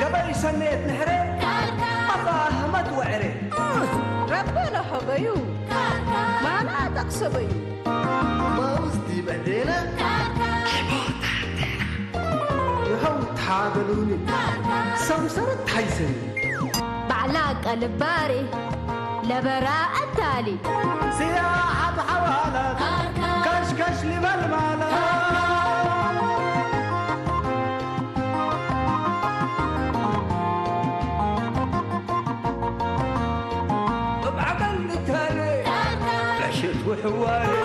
قبل سنة نهري أفاهمت وعري ربنا حبيو ما أنا تقصبي ما وزدي بعدينا يهو تحابلوني سمسرت حيسني بعلاق الباري لبراء التالي سياحة بحوالك كشكش لملمالك بعقل التالي عشت وحوالي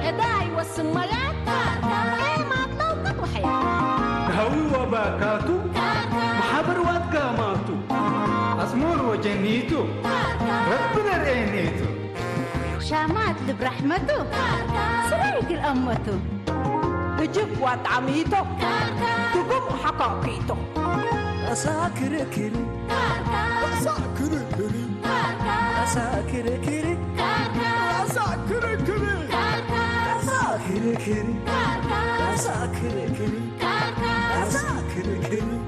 هداي والسميات ايه ما تلوقت وحياة هو باكاتو محبر واتقاماتو أسمور وجنيتو ربنا رأينيتو شامات برحمته سريق الأمته وجب وطعميته تقوم حقاقيته أساكر كري أساكر كري أساكر كري أساكر كري أساكر كري أساكر كري أساكر كري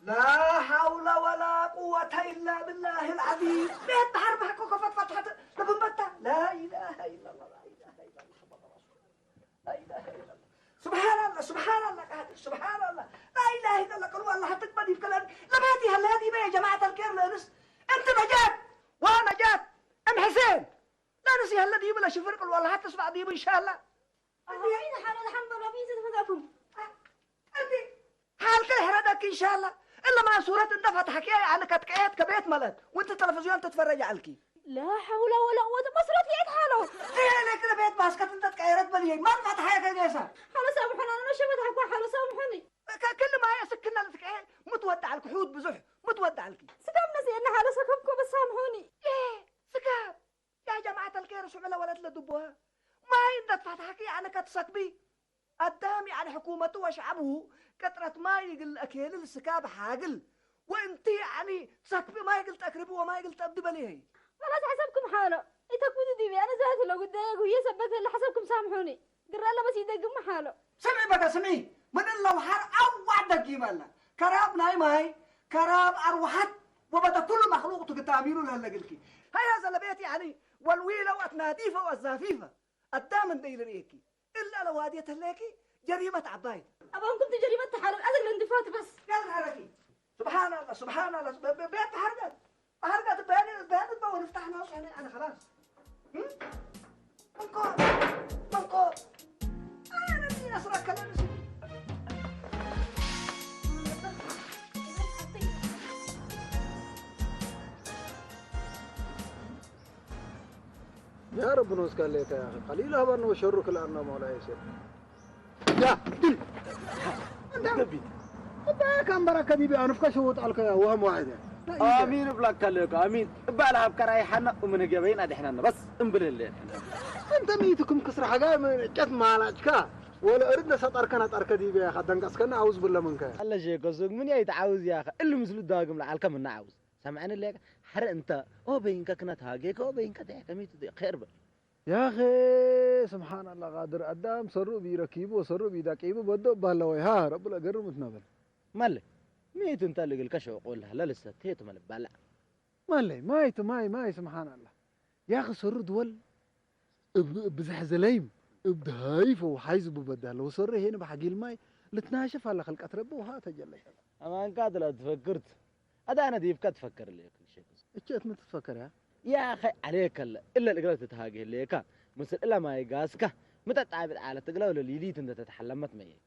لا حول ولا قوة إلا بالله العظيم. بيت بحر بحكو كفت فتحة لبنبتة. لا إله إلا الله لا إله إلا الله محمد رسول الله لا إله إلا الله. سبحان الله سبحان الله قادر سبحان الله لا إله إلا الله. قالوا الله هتقبلي بكلام لبيتي هالهادي بيا يا جماعة الخير لانس أنت نجات وأنا جات أم حسين لا نسي هالذي بلا شفر قالوا الله هتسمع ديب إن شاء الله. أهين حال الحمد لله بيزيد فداكم أنت حالك هردك إن شاء الله. إلا ما صورة اندفعت حكاية عنك كأيت كبيت ملك وانت التلفزيون تتفرج عليكي. لا حول ولا قوة مصرت لي حاله ايه لك بيت باسكت انت تكايرت بلي ما نفعت حاجة جيسا. حاله سامحوني أنا شفت حكوا حاله سامحوني كل ما يسكننا لتكاية متودع الكحود بزح متودع لك. سكام نسي إن حاله سكبكم بس سامحوني ليه سكاب يا جماعة الخير شو عملها ولد لدبوها ما يندفعت حكاية عنك تسكبي قدامي على حكومته وشعبه كثرة ما يقل أكيل السكاب حاقل وانت يعني تسكبي ما يقل تقربي وما يقل تبدي بليه. خلاص حسبكم حاله يتكبدوا ديبي أنا زهقت لو قدامك وهي سبت اللي حسبكم سامحوني قرر الله بس يدقم حاله سمعي بقى سمعي من اللوحار أوعدك جيبالنا كراب نايماي كراب أروحت وبدا كل مخلوق تقتامينه لهاللقلكي هاي هذا لبيت يعني والويلة وأتناديفة والزافيفة قدام ديل ريكي إلا لو هادية هلاكي جريمة عبايد. أبغاكم تجريمة تحرك أدق الاندفاع بس يلا حركي سبحان الله سبحان الله بيت حرقت حرقت بيانت بقى ونفتح ناس يعني أنا خلاص منكور منكور أنا بدي أسرق كلام يا رب نوسك لك يا أخي قليل هبرنا وشرك لأنه مولاي يسير يا دل دبي أبا كم بركة دي بأنفك شوط عليك يا وهم واحد آمين بلاك لك آمين بالها بكراي حنا ومن جبين أدحنا بس انبل الليل أنت ميتكم كسر حاجة من جت مالك ولا أردنا سطر كانت أركدي بيا خدنا قسكنا عاوز بالله منك الله شيء قصدك من يتعاوز يا أخي اللي مثل الداقم لعالكم من عاوز سمعني لك حر أنت أو بينك كنت هاجيك أو بينك تحكمي تدي خير بل يا أخي سبحان الله قادر قدام سروا بيركيبوا وسروا بيداكيبوا بدو بالله ها رب الأجر متنبل مالك ميت أنت اللي الكشف وقولها لا لسه تيت مال بلا مالي ماي سبحان الله يا أخي سر دول بزحزليم بهايف وحيزب بدال وسر هنا بحقي الماي لتناشف على خلق أتربه وها تجلى أما أن قادر تفكرت هذا أنا ديب كات تفكر لي كل شيء إيش ما تتفكر يا أخي عليك إلا اللي قلت تهاجي ليك مثل إلا ما يقاسك متى تعبت على تقلا ولا ليليت أنت تتحلمت ميك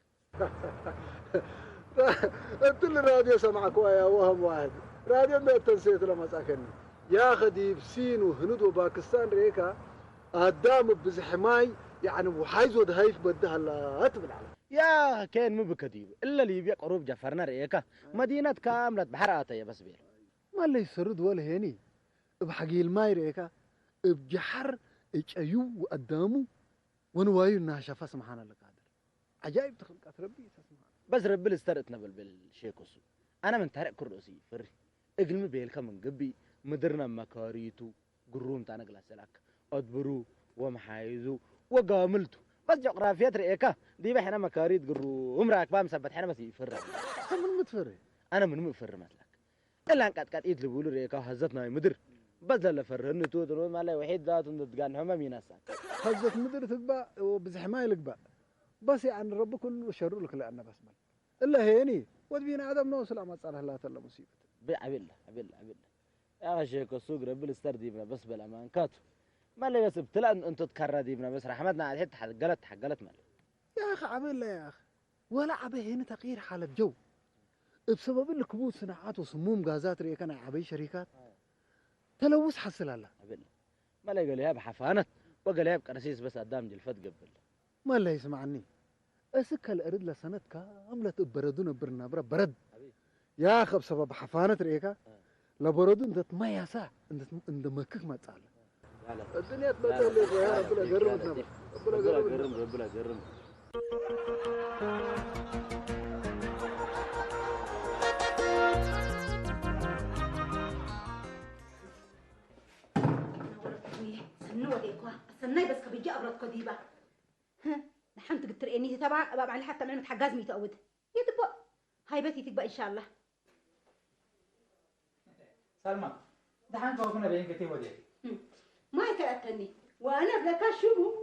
قلت له راديو سمعك ويا وهم واحد راديو ما تنسيت لما ساكنني يا خديب سين وهند وباكستان ريكا قدام بزحماي يعني وحيزو دهيك بدها لا تبل على يا كان مو بكديب الا ليبيا قروب جفرنا ريكا مدينه كامله بحراتها بس بير ما اللي يسرد ولا هني بحقي الماي ريكا بجحر اجيو وقدامه ونوايو انها شافها سبحان الله قادر عجائب تخلقات ربي سبحان بس رب الاسترتنا بالشيكوسو انا من تحرق كرسي فري اقلم بيلك من قبي مدرنا مكاريتو قرون تانا قلاسلك ادبرو ومحايزو وقاملتو بس جغرافيات رئيكا دي بحنا مكاريت قرو امراك بام سبت حنا بس يفر من متفري انا من مفر مثلك الا ان قد ايد لبولو رئيكا هزتنا مدر بس لا فرهن تو درون ما لا وحيد ذات ندقان هم ميناسا هزت مدر تقبا وبزحماي لقبا بس يعني رب كل شر لك لأنه بس بل إلا هيني ودبينا عدم نوصل أما تصالح لا تلا مصيبة عبيلا يا شيخ السوق رب الاستر ديبنا بس بالامان كاتو ما اللي بس ابتلاء انت تكرر ديبنا بس رحمتنا على حته حقلت مال يا أخي عبيلا يا أخي ولا عبي هنا تغيير حالة جو بسبب الكبوت صناعات وسموم غازات ريكنا عبي شركات تلوث حصل الله عبيلا ما اللي قال يا بحفانة وقال يا بكرسيس بس قدام جلفت قبل ما اللي يسمعني اسك الارض لسنه كامله بردون برنا برد يا اخي بسبب حفانه ريكا لبردون انت ما يا سا انت مكك ما تعال الدنيا تبدل لك يا ربنا قرمتنا ربنا قرم سناي بس كبيجي أبرد قديبة نحن قلت رأيني تبع بابا علي حتى من متحجز ميتقود يتبقى هاي بيتي تبقى إن شاء الله سلمى دحين كنا بين كتير ودي ما يتأتني وأنا بلاك شو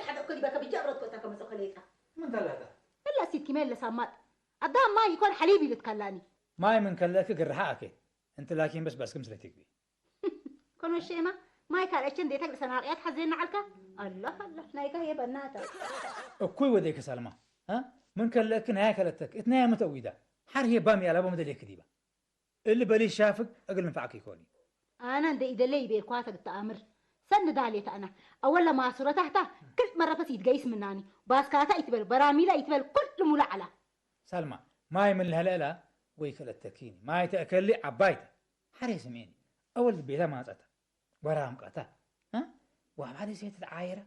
حتى قديبة كبيجي أبرد قديبة كم سخليتها من ثلاثة إلا سيد كمال لسامات الدام ما يكون حليبي اللي تكلاني ما من كلاك جرحاك أنت لكن بس كم سلتك بي كون الشيمة ما يكال أشين ديتك سناريات حزين عليك الله نايكا هي بناتا أكوي وديك سلمى ها من كلاك نهاية كلتك اثنين متويدة حر هي بامي على بام دليك كذيبة اللي بالي شافك أقل من فعك يكوني أنا ندي إدلي بيركواتك التأمر سند عليك أنا أول ما صورة تحته كل مرة بس يتقيس مناني باسكاتا يتبل براميلا يتبل كل ملعلة سلمى ما من الهلالة ويكلتكيني ما يتأكل لي عبايته حر يسميني أول بيتا ما أتأتى برام قطع ها وعبادي سيت عايرة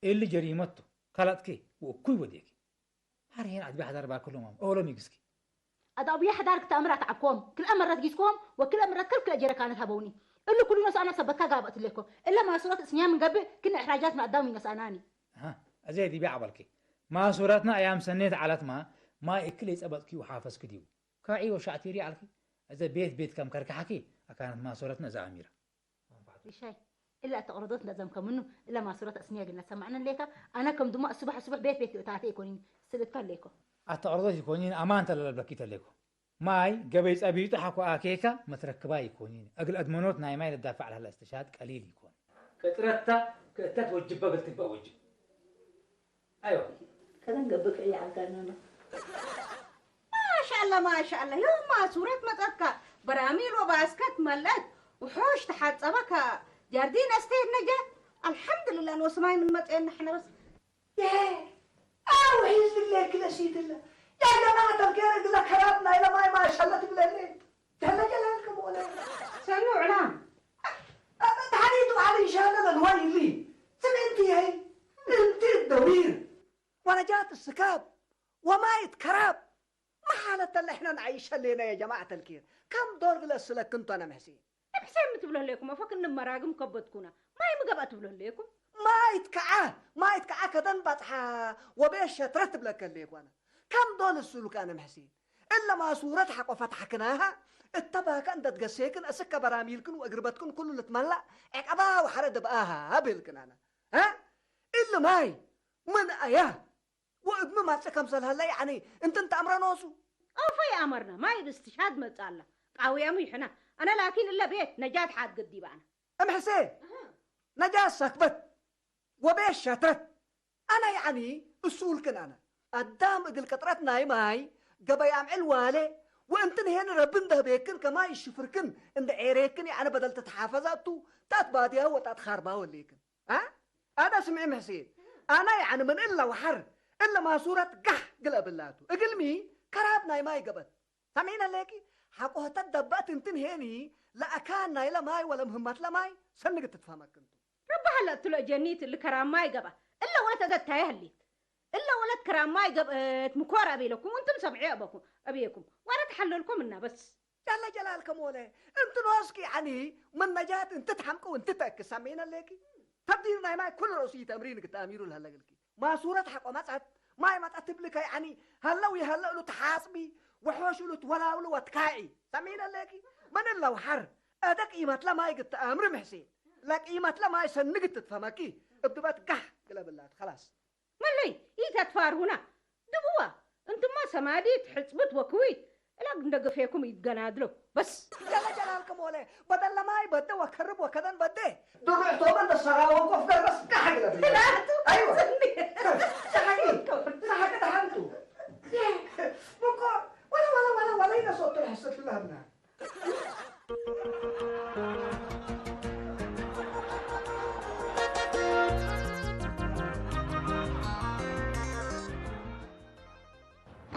اللي جريمته خلطكي وكوي وديك هرين عاد بحضر با كلهم اولو ميغسكي ادا ابي حدارك تامرات عقوم كل امرات جيسكم وكل امرات كل اجره كانت هبوني اللي كل ناس انا سبتها قابت لكم الا ما صورت اسنيا من قبل كنا احراجات من قدامي ناس اناني ها ازيدي بيعبلكي ما صورتنا ايام سنيت علت ما اكل يصبطكي وحافظ كديو كاعي وشعتيري عليكي اذا بيت كم كركحكي كانت ما صورتنا زاميره شيء إلا تقرضت لازم كمنه إلا ما صورت أسنية قلنا سمعنا ليك أنا كم دماء الصبح بيت تاعتي يكونين سلك ليكو التقرضت يكونين أمان تلا بلكيت ليكو ماي قبيس أبي تحكوا أكيكا متركبا يكونين أقل أدمنوت نايمين الدافع على الاستشهاد قليل يكون كترتا توجب قلت تبقى وجب أيوة كذا نقبك أي عقلنا ما شاء الله يوم ما صورت متأكد براميل وباسكت ملت وحوش تحت صبكة جاردين استيد نجا الحمد لله انه سماي من مطعم نحن بس ياه عاوز بالله كذا سيد الله يا جماعة الخير كذا خرابنا إلى ما شاء الله تقول لي تهلا جلالكم ولا سنو علام تعريضوا على إشارة الهواي لي سمعتي هي انت الدوير وانا جات السكاب وما يتكراب ما حالة اللي احنا نعيشها لنا يا جماعة الخير كم دور بالأسلك كنت أنا محسين حسين متبله لكم افكر ان مراقم كبتكونا ما يمقبا تبله لكم ما يتكعاه كدن بطحا وبيش ترتب لك الليك وانا كم دول السلوك انا محسين الا ما صورة حق وفتحكناها اتباك انت تقسيكن اسكا براميلكن واقربتكن كله اللي تملأ عقبا وحرد بقاها هبلكن انا ها الا ماي من اياه وابن ما تسكم سلها يعني انت امر نوسو او في امرنا ما يستشهاد متصالة قاوي امي حنا انا لكن الا بيت نجاة حاد قدي بانا ام حسين نجاة سكبت وبيش شترت انا يعني السول كن انا قدام اقل كترت ناي ماي قبيام علوالي وانت هنا ربنا ده بيكن كما يشفركن عند عيريكن يعني بدل تتحافظاتو تاتباديها وتاتخربها وليكن ها انا سمعي محسين انا يعني من الا وحر الا ما صورة قح قلب اللاتو اقلمي كرابنا ما يقبل سامعين عليكي حقوها تدبات انتن هيني لا اكان نايلا ماي ولا مهمات لا ماي سنك تتفهمك انتو ربها لا تلو جنيت اللي كرام ما يقبه الا ولا تدت تايهلي الا ولا كرام ما يقب مكور ابي لكم وانتم سبعي ابيكم وانا تحللكم منها بس جل جلالكم ولا انت ناسكي يعني من نجاة انت تحمقوا وانت تاك سامعين عليكي تبديل ناي ماي كل رؤسي تمرينك تاميروا لهلقلكي ما صورة حق ما تعت ما تبلك يعني هلوي هلو تحاسبي وحوش له تولاول وتكاعي سامعين عليكي من الله وحر ادك قيمه لا ما يقت امر محسين لا قيمه لا ما يسنق تفهمكي ابدبات قح قلب الله خلاص ملي يتتفار هنا دبوا انتم ما سماديت حسبت وكويت لا ندق فيكم يتقنادلو بس جل جلالكم ولا بدل ما يبدا وكرب وكذا بده دروع توبن الصراوه وقف بس قح قلب الله ايوه صحيح دحنتو بكو ولا ينا صوت الحسد لها بنا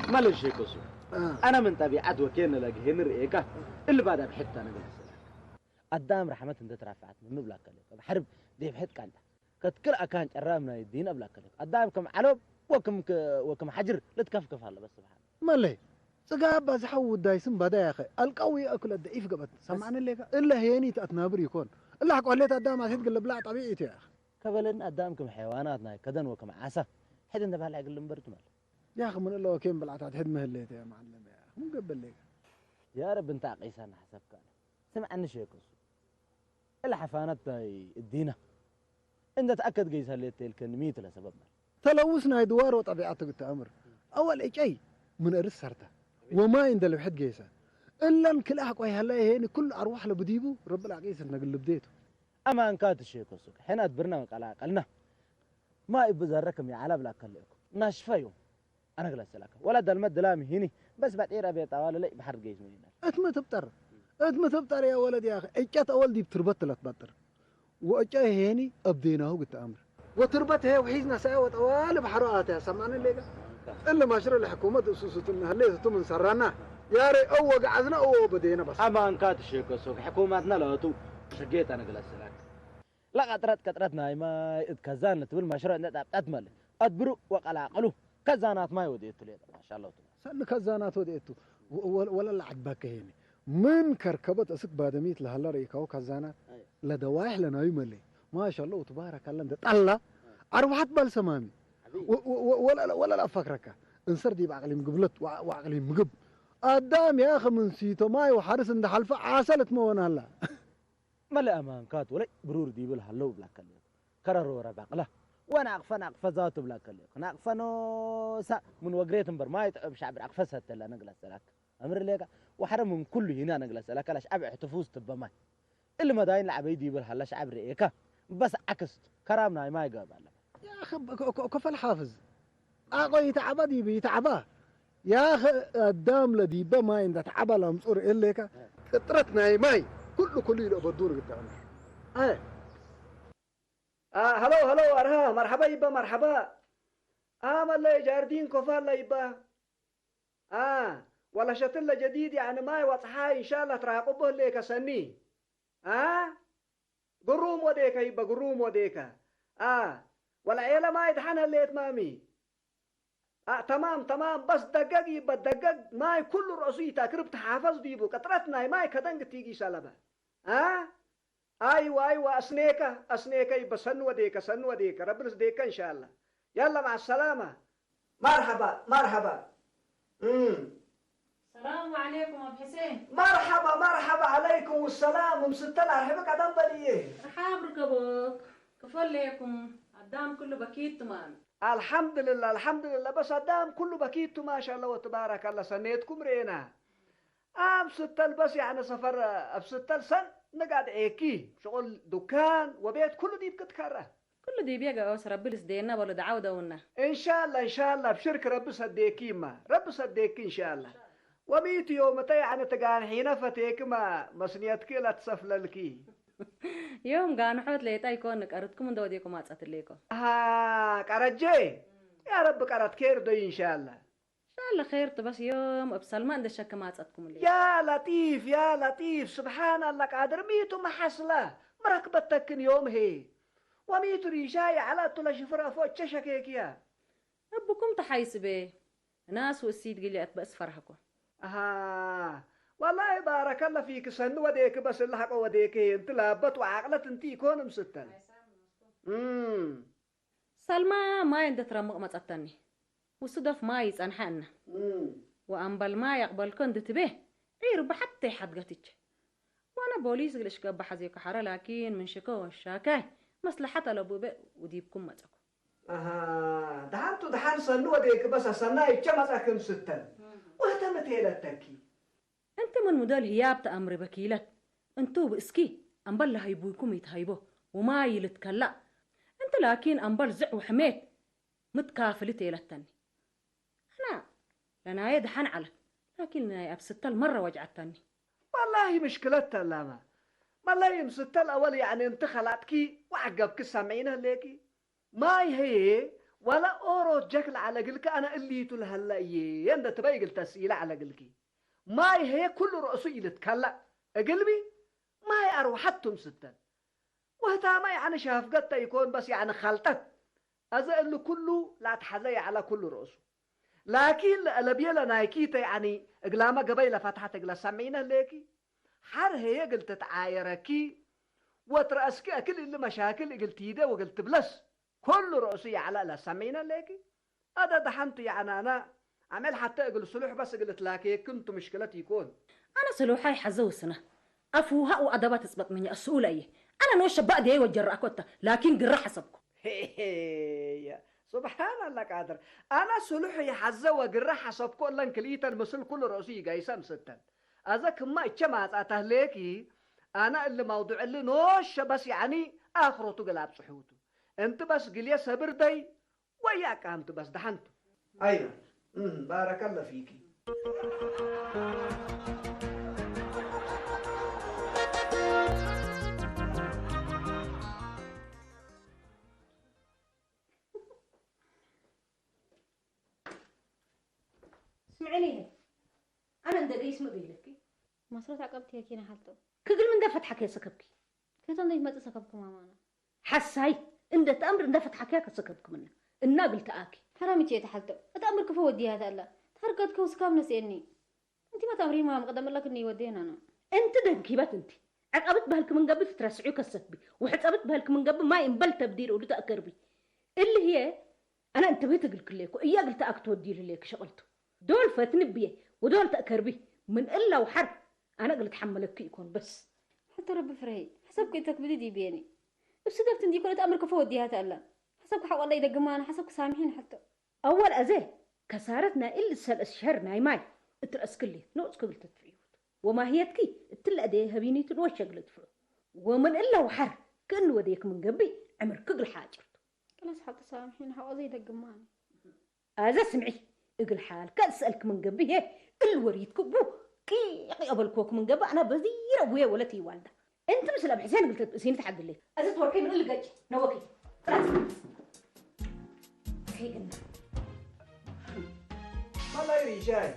مال شيء كوسو انا من طبيعه وكين لاقي هنريكا اللي بعدها بحته انا قلت قدام رحمه انت ترفعت من بلاك لك بحرب دي بحت كانت كتكل اكان قرامنا يدينا بلاك لك قدامكم علوب وكم حجر لتكفكف هلا بس سبحان مالي سقاب زحود دايسن بدا يا اخي القوي اكل الضعيف قبت سمعنا لك الا هيني تاتنابر يكون الا حق وليت قدام ما تقلب لا طبيعي يا اخي كبلن قدامكم حيواناتنا كدن وكم عسى حد انت بهلا قل مبرت مال يا اخي من الله كيم بلعت حد مهليت يا معلم يا اخي مو قبل لك يا رب انت عقيسان حسبك انا سمع عني شيء كوسو الا حفانات الدينه انت تاكد قيس هليت الكنميت لسبب تلوثنا ادوار وطبيعتك التامر اول اي من ارس سرته وما عند اللي بحد قيسه الا ان كل حق هلا هيني كل ارواح لبديبو رب العقيس نقل بديته اما ان كانت الشيء كوسو حين ادبرنا وقلا قلنا ما يبزركم يا على بلا كلكم ناشفيو انا قلت لك ولا المد لامي هني بس بعد ايه ابي طوال لا بحر قيس من هنا اتم تبطر يا ولد يا اخي اجت اول دي بتربط لا تبطر واجا هيني ابديناه قلت امر وتربط هي وحيزنا سوا طوال بحراتها سمعنا اللي الا ما شر الحكومه اسستنا هليت من سرانا يا ري او قعدنا او بدينا بس اما ان كانت الشيء كوسو حكومتنا لاتو شقيت انا قلت لك لا كترتنا ما كزان تقول مشروع اتمل ادبروا وقلاقلوا كزانات ما يوديتوا لي ما شاء الله سن كزانات وديتوا ولا العجبك هيني من كركبت اسك بادميت لهلا ريكاو كزانات لدوايح لنا يملي ما شاء الله تبارك الله انت طلع اروحت بالسمامي ولا لا فكرك انسر دي بعقلي مقبلت وعقلي مقب قدام يا اخي من سيتو ماي وحارس عند حلفه عسلت مون هلا ملا امان كات ولا برور دي بل هلو بلا كلي كرروا رباقله وانا اقفا ذاته بلا كلي انا اقفا سا من وقريت مبر ما يتعب شعب اقفسها تلا نقلس لك امر ليك وحرم من كل هنا نقلس لك لا شعب احتفوز تبما اللي ما داين لعب يدي بل هلا شعب ريكا بس عكست كرامنا ما يقاب يا اخي كفى الحافظ اقوي تعبدي بيتعبا يا اخي قدام لديبه ما عند تعبا لمصور إليك كترتنا ماي كل يبدون قدام هلو ارها مرحبا يبا مرحبا مالله جاردين كفى الله يبا ولا شتله جديد يعني ما وصحاي ان شاء الله تراقبه لك سني قروم وديك يبا قروم وديك ولا عيله ما يدحنها اللي مامي تمام بس دقق يبا دقق ماي كل رأسي تقرب تحافظ ديبو كترتنا ماي كدنق تيجي سلبة ايوه اسنيكا يبا سن وديك ربنا يسديك ان شاء الله يلا مع السلامة مرحبا السلام عليكم ابو حسين. مرحبا عليكم السلام مستنا ارحبك ادم بليه رحاب ركبوك كفل لكم قدام كله بكيت تمام. الحمد لله بس قدام كله بكيت ما شاء الله وتبارك الله سنيتكم رينا ستل بس يعني سفر ستل سن نقعد ايكي شغل دكان وبيت كله دي بكتكره كل دي بيجا أوس ربي لسدينا ولا دعوة ونا ان شاء الله ان شاء الله بشرك رب صديقي ما رب صديقي ان شاء الله وميت يوم تيعن تقان حين فتيك ما مسنيتك لا تسفل لكي يوم قان حوت ليتا يكونك أردكم من دوديكم ما تصت ليكم ها قرجي يا رب قرت كير دو ان شاء الله إن شاء الله خير بس يوم بسلمان ده الشك ما تصتكم اللي يا لطيف يا لطيف سبحان الله قادر ميتو محصلة مركبتك يوم هي وميتو ريشاي على طول شفرة فوق تشكيك يا ربكم تحيس به ناس والسيد قلي أتبأس فرحكم والله بارك الله فيك سن وديك بس اللي حق وديك انت لابت وعقلت انت يكون مستن سلمى ما يندت رمق ما تصتني وصدف ما يصنحنا وأنبل ما يقبل كندت به غير بحتى حد قتك وانا بوليس قلش قب حزيك حرا لكن من شكوى الشاكاي مصلحة لابو بي وديبكم متكم دهانتو دهان سن وديك بس سنا يتشمسكم ستن وهتمت هي للتكي انت من مدال هياب تأمر بكيلت انتو باسكي أنبل هيبوكم يتهيبو وما يلتكلا انت لكن أنبل زع وحميت متكافلتي للتاني أنا يدحن على لكن أبسط المرة وجعتني والله مشكلتها لما والله يمسط الأول يعني انت خلاتكي وعقبك سامعينها ليكي ما هي ولا أورو جكل على قلك أنا اللي تلهلا يند تبي قلت أسئلة على قلكي ما هي كل رأسي يتكلا قلبي ما هي أروحتهم ستة وهتا ما يعني شاف قد يكون بس يعني خلطت أذا اللي كله لا تحزي على كل رأسه لكن الأبيلا نايكيتا يعني إقلامة قبيلة فتحت إقلا سمعينها ليكي حر هي قلت تعايركي وترأسكي أكل اللي مشاكل قلت يدا وقلت بلس كل رأسي على لا سمعينها ليكي هذا دحنت يعني أنا عمل حتى أقول صلوح بس قلت لكي كنت مشكلتي يكون أنا صلوحي حزو سنة أفوها وأدبات تثبت مني السؤولة إيه أنا نوش بقى دي وجرأ كنت لكن قرر حسبكم سبحان الله قادر أنا صلوحي حزة وقرر حسب كل كليتا المسل كل رأسي قايسام ستة أذاك ما إتشمعت أتهليكي أنا اللي موضوع اللي نوش بس يعني آخره تقلاب صحوته أنت بس قليا صبر داي وياك أنت بس دحنته أيوة بارك الله فيكي اسمعيني أنا ندقي اسمه بيلكي مصروف عقبتي كينا حالته كقل من دفت حكي سكبكي كيف تنضيف ما تسكبكم ماما حساي إن ده تأمر إن دفت حكيك سكبكم منه النابل تآكي حرامي تيتا حالته أتأمر كيف ودي هذا الله تحرقت كوسكام نسيني انت ما تأمرين ماما قدم لك إني ودينا أنا أنت ده كيبات أنت عقبت بهلك من قبل ترسعيك السكبي وحتقبت بهلك من قبل ما ينبل تبدير ولو تأكربي اللي هي أنا انتبهت قلت لك وإياه قلت أكت ودي لك شغلته دول فتنبيه ودول تأكربي من إلا وحر أنا قلت حملك يكون بس حتى رب فرهي حسبك انتك بدي دي بيني السدفت دي كنت أمرك فودي هذا الله حسبك حق الله يدق معنا حسبك سامحين حتى أول أزيه كسارتنا إلا السال الشهر نايماي اترأس كلي نوز قلت تفعيوت وما هي تكي التل أديه هبيني تنوش قلت فرو ومن إلا وحر كأن وديك من قبي عمر كقل حاجرته خلاص حتى سامحين حق الله يدق معنا هذا سمعي اقل حال كان سألك من قبي هي الوريد كبو كي قبلكوك من قبل أنا بذير أبويا ولتي والده أنت مثل أبو حسين قلت تسين تحد الليل أزت وركي من اللي قاج نوكي كي إنه والله يريشاي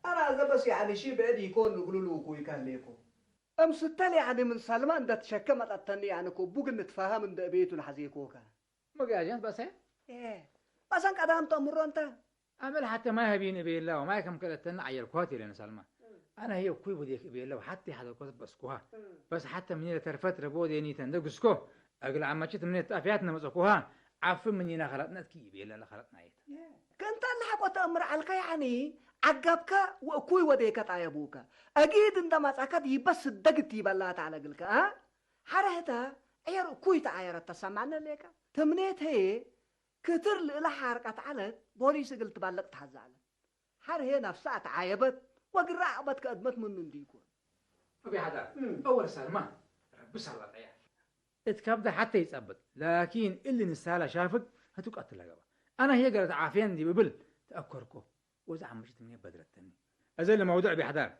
أنا إذا بس يعني شيء بعد يكون يقولوا له كوي كان ليكو أمس التالي يعني من سلمان ده تشكمت التاني يعني كوبوك نتفاهم من ده بيته الحزيكوكا ما قاعد بس إيه بس أنك أدام تأمر أنت عمل حتى ما هبين ابي الله وما كم كلا تنا عير كواتي لنا سلمى انا هي كوي بديك ابي الله وحتى هذا كوت بسكوها بس حتى من ترفت ربودي ني تندقسكو اقل عما شت من تافياتنا مسكوها عف منينا خلطنا كي ابي الله خلطنا ايت كنت أنا حقو تأمر عليك يعني عقبك وكوي وديك طايبوك أكيد أنت ما تأكد بس دقتي بلات على قلك ها حرهتا عير كوي تعاير تسمعنا ليك تمنيت هي كتر لإلى حركة علت بوليس قلت بالك تحزعل حر هي نفسها تعايبت وقرع عبتك أدمت من ديكون ابي هذا اول سلمى رب سلط عيال اتكبد حتى يتثبت لكن اللي نسالة شافك هتقتل لها انا هي قالت عافين دي ببل تاكركو وإذا عمشت مني بدرتني ازل الموضوع بحذر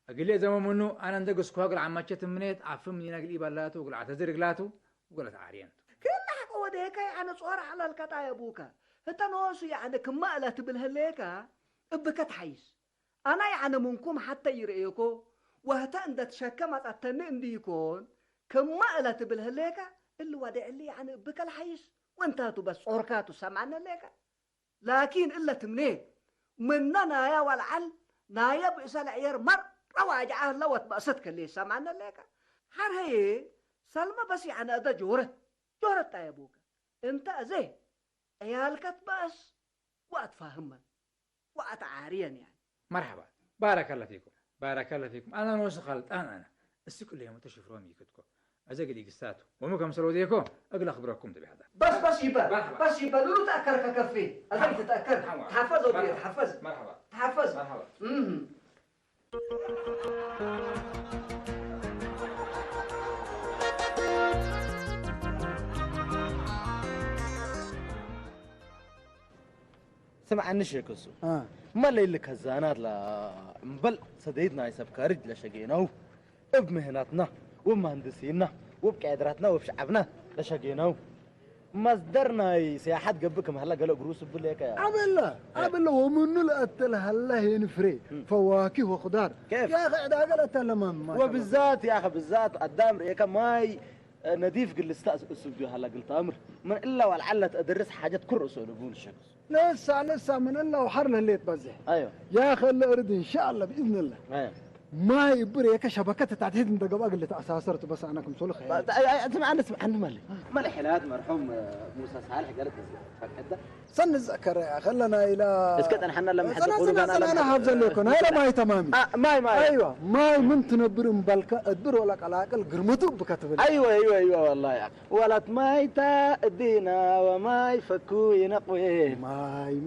اقول لي زمان منه انا ندقس كواقل عمشت منيت عفم مني نقل إبالاتو وقل اعتذر قلاتو وقلت عاريان كل حق وديك يعني صور على القطع يا ابوك انت نوصي يعني كمالة بالهليكا ابكت حيس انا يعني منكم حتى يرئيكو وهتا انت تشكمت التنين ديكون كمالة بالهليكا اللي ودع اللي يعني ابك الحيس وانتهتوا بس عركاتو سمعنا ليكا لكن الا تمنين مننا يا والعل نايب اسال عير مر رواجعه لوت بقصتك اللي سمعنا ليكا حر هي سلمى بس يعني هذا جورت يا ابوك انت زي عيالك بس واتفاهمن واتعارين يعني مرحبا بارك الله فيكم بارك الله فيكم انا نوس خلط انا السكل اللي متشوف رومي كتكو ازاق اللي قصاته ومكم سلوديكو اقل اخبركم تبي هذا بس يبقى لولو تاكر ككفي ازاي تتاكر تحفظوا بيه تحفظ مرحبا تحفظ مرحبا سمع عني شيكوسو ما اللي لك هزانات لا مبل سديدنا يسب كارج لشقينا وبمهناتنا وبمهندسينا وبقدراتنا وبشعبنا لشقينا مصدرنا سياحات قبلكم هلا قالوا قروس بليك يا عبلا ومنو لأتل هلا ينفري فواكه وخضار كيف يا اخي دا قالت لما وبالذات يا اخي بالذات قدام ريكا ماي نضيف قل استوديو هلا قلت امر من الا ولعلت ادرس حاجات كرسو نقول شخص لسه من الله وحر اللي تبزح ايوه يا اخي اللي اريد ان شاء الله باذن الله ايوه ما يبري هيك شبكات تعتيد انت قبل اللي تاساسرت بس انا كم سولخ اسمع عنه مالي حلات مرحوم موسى صالح قالت هكذا سن الذكر يا خلنا الى اسكت انا حنا لما حد يقول انا حافظ لكم هذا ماي تمامي ماي ايوه ماي من تنبر مبلكه ادبر ولا على الاقل قرمته بكتب ايوه والله يا ولات ماي تأدينا وماي فكو ينقوي ماي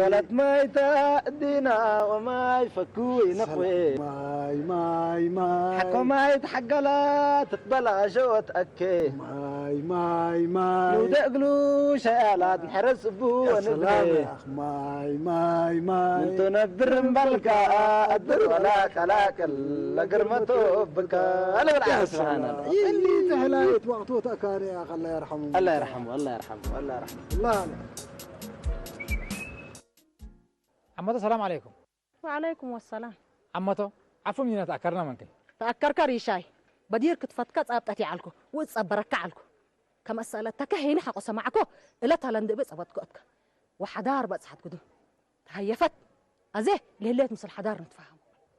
ولات ماي تأدينا وماي فكو ينقوي ماي حكو ماي تحقلا تقبل شوت اكي ماي لو دقلو شيالات نحرس بو ونبري ماي من تنبر مبلكا ادر ولا كلاك لقرمتو بكا انا بالعكس سبحان الله اللي تهلايت وقت وتأكار يا اخي الله يرحمه الله يرحمه لا عمتو السلام عليكم وعليكم السلام عمتو عفوا مني تأكرنا منك تأكر كريشاي بدير كتفتك صابتي علكو وتصبرك علكو كما سألتك هنا حق سمعكو إلا تلند بس أبتكوتك وحدار بس حتقدم تهيفت أزيه ليلات مثل حدار نتفاهم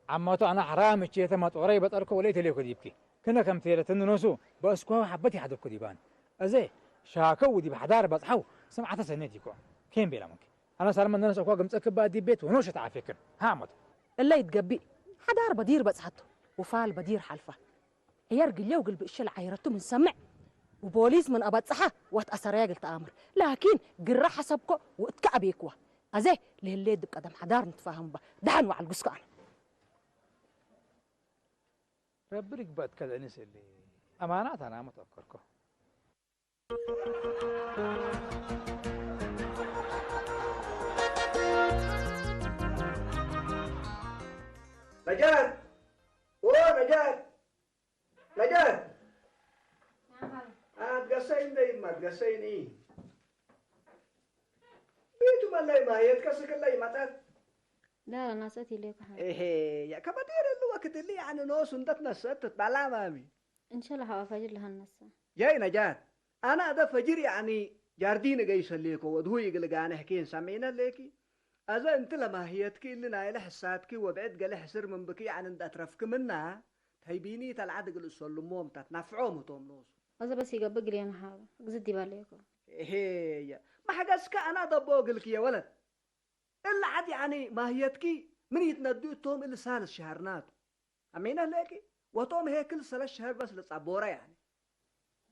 عمتو أنا حرام الشيء ما تقري بتأركو وليت ليكو ديبكي كنا كم تيرة تنوسو بس كوا حبتي حدكو ديبان أزيه شاكو دي بحدار بس حو سمعت سنتيكو كين بلا ممكن أنا صار من الناس أقوى قمت بعد دي بيت ونوش تعافيكن عمتو اللي يتقبي حدار بدير بس حتو وفال بدير حلفة يرجل يوقل بإشل عيرته من سمع وبوليس من أبد صحة واتأثر يا قلت أمر لكن قرر حسبكو واتكعبيكوا أزيه اللي يدب قدم حدار نتفاهم با دهن وعلى القسكان ربك بعد كذا نسي اللي أمانات أنا ما تفكركو نجاة نجاة تقصين دي ما تقصين ايه بيتو مالي ما هي تقصك اللي ما لا أنا سأتي ليك حاجة ايه يا كبدير الوقت اللي يعني نوس وندت نسيت تطلع مامي إن شاء الله هوافجر لها النسا يا نجاة انا هذا فجر يعني جاردين جايس ليكو ودهو يقلق انا حكين سامعين ليكي أذا أنت لما هيتكي اللي نايل حساتكي وبعد قال حسر من بكي عن أنت أترفك منها تهيبيني تلعدق السلموم تتنفعوم توم نوس أذا بس يقبق لي أنا حاجة قصدي باليكو هي ما حقسك أنا ضبوقلك يا ولد إلا عاد يعني ما هيتكي من يتندو توم اللي سال الشهرنات أمينة ليكي وتوم هي كل سال الشهر بس لتصبورة يعني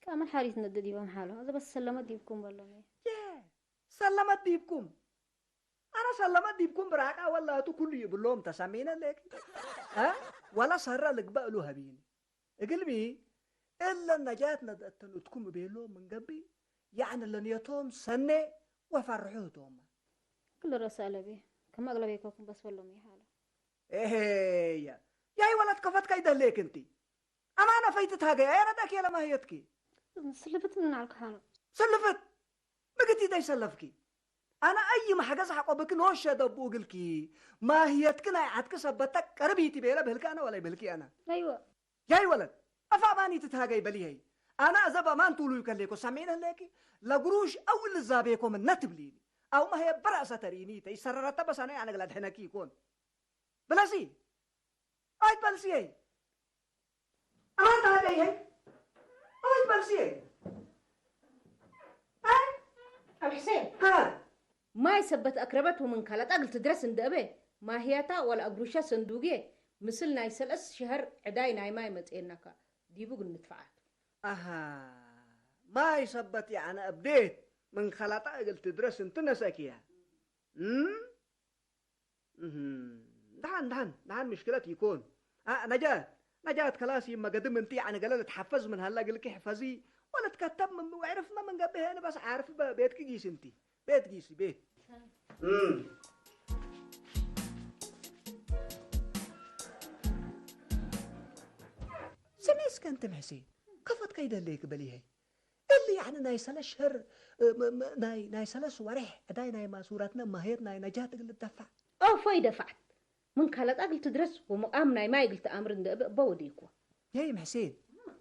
كامل حاريت نددي بهم حاله هذا بس سلمت ديبكم والله سلمت ديبكم أنا سلمت ديبكم براكا ولا كل يبلوم تسمينا لك ها ولا سر لك بقلو هبين قلبي إلا النجاة ندأتلتكم بيلو من قبي يعني لنيتهم سنة وفرحوتهم كل رسالة به كما أغلبيكم بس والله مي حالة إيه يا ولد كفت كيدا ليك انتي أما أنا فايتتها جاي أنا داك يا لما هيتكي سلفت من على حاله سلفت ما قلتي دا يسلفكي أنا أي ما حاجة حق بك نوش دبوقلكي ما هي تكنا عتك سبتك قربيتي بيلا بهلك أنا ولا بهلكي أنا أيوة يا ولد أفعماني تتهاجي بلي هي أنا أزب أمان طولو يكليكو سامعين هلاكي لقروش أول الزابيكو من نتبليني أو ما هي برأسة تريني تي سررت بس أنا يعني قلت حناكي يكون بلاسي أي بلسي هي أمان تهاجي هي أي بلسي هي أبو حسين ها ما يثبت أقربته من كالات أقل تدرس ندبه ما هيتا ولا أقروشة صندوقية مثلنا يسلس شهر عداينا ما يمتئنك دي بقول ندفعات أها ما يثبت يعني أبديت من خلاطة أقل تدرس انت نساكيها دهان مشكلة يكون نجاة كلاسي ما قدم انتي يعني قال تحفظ من هلا قال لك احفظي ولا تكتب من وعرفنا من قبل انا بس عارف بيتك جيس انتي بيت جيسي بيت سميس كنت محسين كفت كيدا ليك بلي هي اللي يعني نايسلا شهر نايسلا سوارح داي ناي ما صورتنا ما هي ناي نجاة قال تدفع أو فاي دفعت من كالات أقل تدرس ومقامنا ما يقل تأمر بوديكوا يا محسين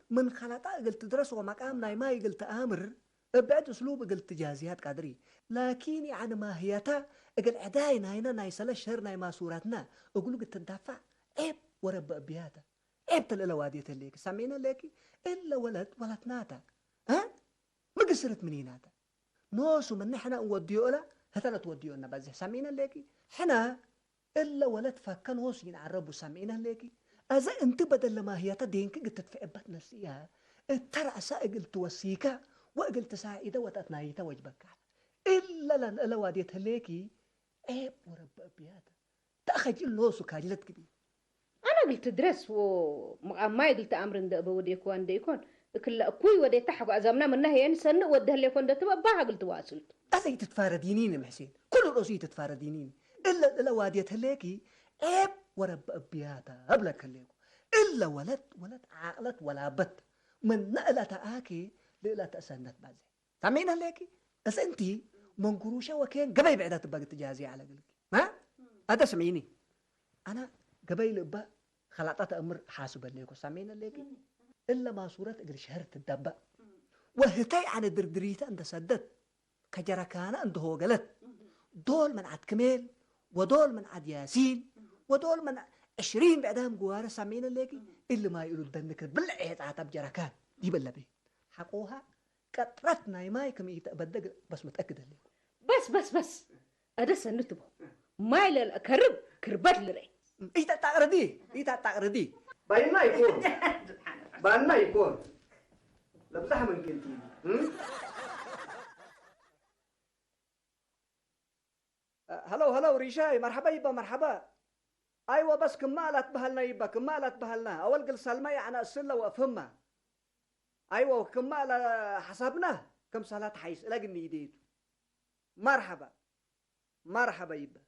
من خلطة قلت تدرس ومقام ناي ما قلت تأمر بعد أسلوب قلت تجازيات قدري لكن يعني ما هيتا قل عداي ناينا نايسلا شهر ناي ما صورتنا أقول قلت تدفع عيب ورب أبياتا عيب تلقى وادية الليك سمينا ليكي إلا ولدناتا ها ما قصرت منيناتا نوسو من حنا نوديو لا هتنا توديو لنا بس سمينا ليكي حنا إلا ولد فكان نوسو ينعربوا سمينا ليكي أذا أنت بدل ما هي تدينك قلت تفعبت نفسيها ترى قلت توسيكا وقلت ساعدة وتتنايتا وجبك إلا لن ألا واديت ليكي عيب ورب أبياتا تأخج اللوسو كاجلت كبير أنا قلت درس ومقام ما قلت أمر بوديكوا عنديكون كل أكوي ودي تحق أزمنا منها يعني سنة وده اللي كنت تبقى قلت واصلت أذا تتفاردينين محسين كل رأسي تتفاردينين إلا واديت ليكي عيب ورب أبياتا أبلك الليكو إلا ولد عاقلت ولا بت من نقلة آكي لقلة أسنت بازي سامعين هليكي أس أنتي من قروشة وكين قبل بعدها تبقى تجازي على قلبي ما هذا سمعيني أنا قبل بقى خلطت أمر حاسب الليكو سامعين هليكي إلا ما صورة أقل شهر تدبق وهتاي عن الدردريتا أنت سدت كجركانة أنت هو قلت دول من عد كميل ودول من عد ياسين ودول من 20 بعدهم جوارة سامعين الليكي اللي ما يقولوا الدنك بالعيد عتب جركان دي بلا بيه حقوها كترتنا ما يكم يتبدق بس متأكد اللي بس أدرس النتبه ما إلى الأكرب كربت لري إيه تقردي باينا يكون لبزها من كنتين هلو ريشاي مرحبا يبا مرحبا أيوة بس كمالت بهلنا يبا كمالت بهلنا أول قل سلمي عنا السلة وأفهمها أيوة كمال حسبنا كم صلاة حيث لقني يديد مرحبا يبا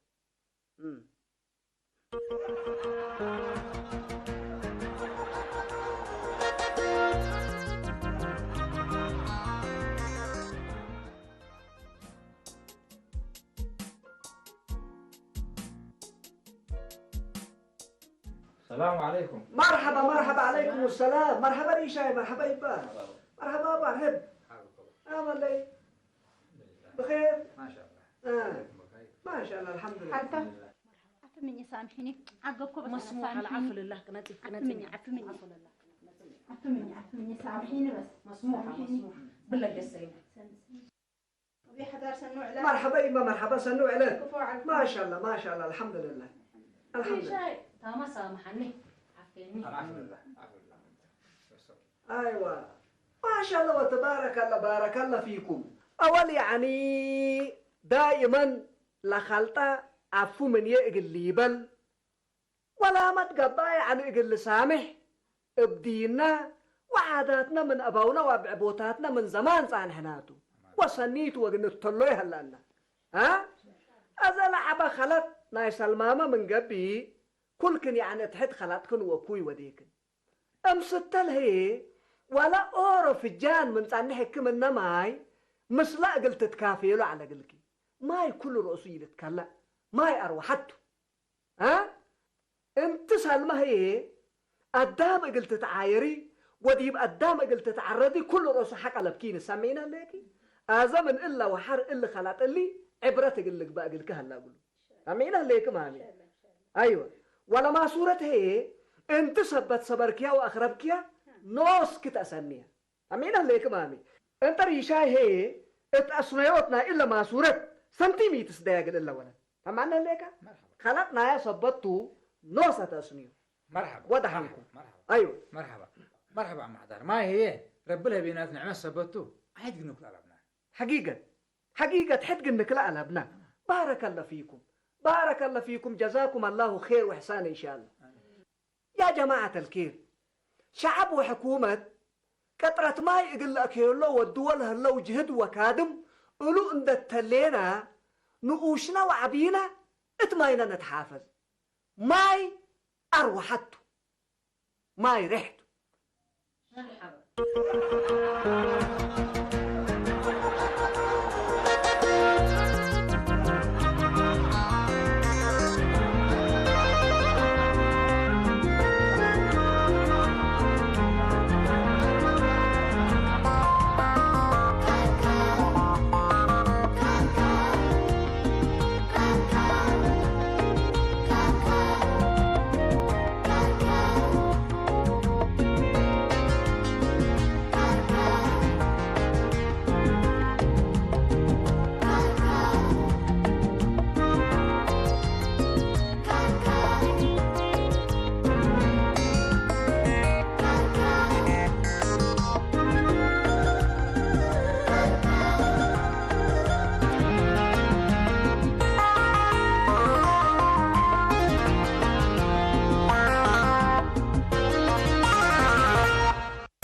السلام عليكم. مرحبا عليكم السلام. مرحبا ريشاي مرحبا يبا مرحبا برهب عامل لي بخير ما شاء الله. ما شاء الله الحمد لله. عفو مني سامحيني عقبكم بس مسموح على عفو لله كنتي عفو مني سامحيني بس مسموح بالله قسيم وفي حدار سنوع له مرحبا يبا مرحبا سنوع له ما شاء الله الحمد لله الحمد لله. ما سامحني عفيني الحمد لله. ايوه ما شاء الله وتبارك الله بارك الله فيكم. اول يعني دائما لخلطه عفو من يقل ليبل ولا ما تقباي عن يقل سامح بدينا وعاداتنا من أبونا وبعبوتاتنا من زمان صانحناتو وصنيت وقنت طلوي هلأنا ها أذا لعب خلط نايس الماما من قبي كل كن يعني تحت خلطكن وكوي وديكن أمستل هي ولا أورو في الجان من صانحك من نماي مسلا قلت تكافيلو على قلكي ماي كل رؤسي يتكلم ماي أروحته ها انت سلمى هي قدام قلت تعايري وديب قدام قلت تعرضي كل رؤوس حق لبكين سامعين ليكي أزمن إلا وحر إلا خلات اللي عبرة تقلك بقى قلك هلا أقول سامعين ليك مامي أيوة ولا ما صورة هي انت سبت صبركيا وأخربكيا نوس كت أسنيها سامعين ليك مامي انت ريشاي هي اتأصنيوتنا إلا ما صورة سنتيميتر داقل إلا ولا سامعين ليك خلطنا يا صبتو نوس أتأصنيو مرحبا ودحنكم مرحبا أيوة مرحبا عم حضر ما هي رب لها بينات نعمة سبتو عاد قنوك لعبنا حقيقة تحد قنك لعبنا بارك الله فيكم جزاكم الله خير وإحسان إن شاء الله يا جماعة الكير شعب وحكومة كترة ما يقل أكيلو والدول هلو جهد وكادم قلو اند التلينا نقوشنا وعبينا اتماينا نتحافظ ماي أروحته ماي ريحته مرحبا